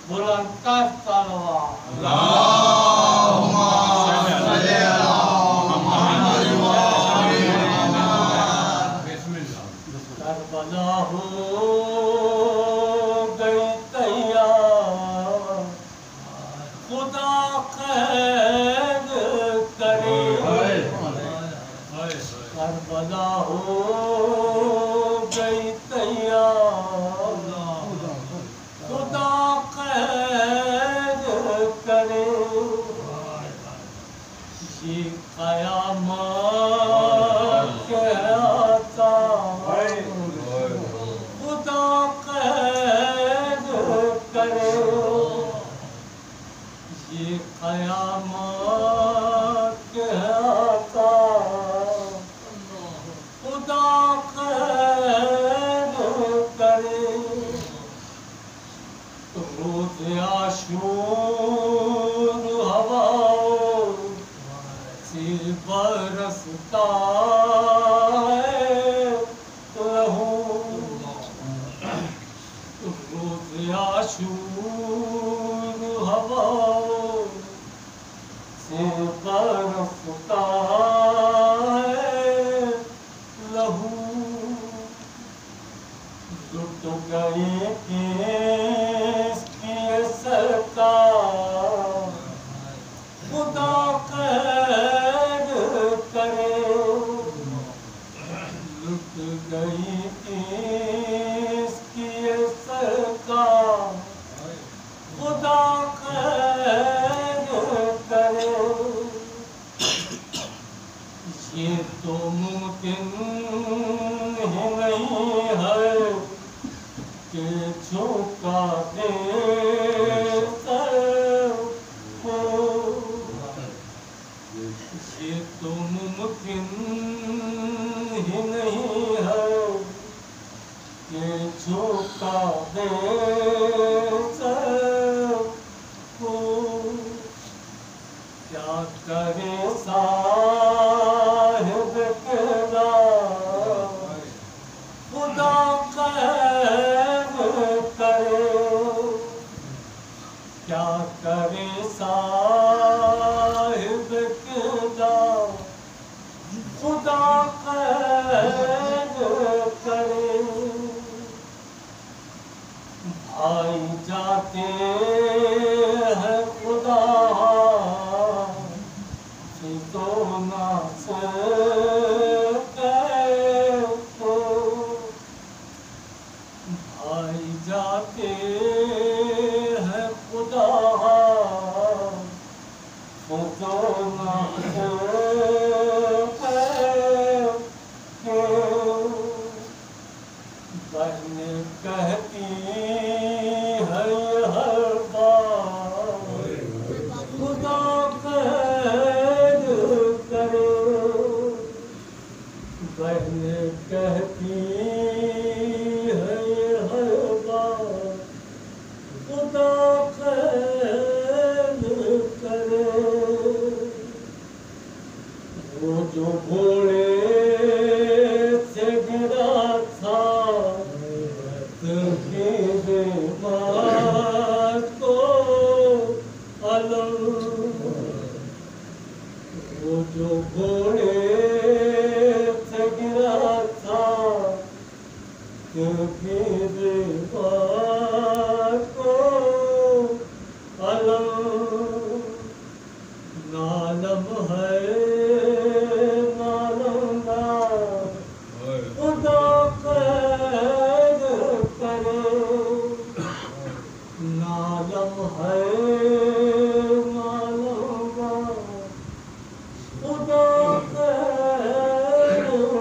بلند کر صلوات اللهم صل على محمد بسم اللہ کربلا ہو گئی تیار خدا خیر کرے کربلا ہو گئی تیار خدا خیر کرے یہ قیامت کے آتا خدا خیر کرے یہ قیامت کے آتا خدا خیر کرے روز عاشور ہواؤں سے برستا ہے لہو روز عاشور ہواؤں سے برستا ہے لہو لٹ گئے کس کی سرکار خدا خیر کرے لٹ گئی کس کی سرکار خدا خیر کرے یہ تو ممکن ہی نہیں ہے کہ جھکا دے سر کو یہ تو ممکن ہی نہیں ہے کہ جھکا دے سر کو کیا کرے صاحب کردار خدا خیر کرے کیا کرے صاحب کردار خدا خیر کرے بھائی جاتے ہیں خدا تو نہ بھائی جاتے ہیں خدا تو نہ بہن کہتی ہے ہر بار خدا خیر کرے بہن کہتی ہے ہر بار خدا خیر کرے وہ جو بول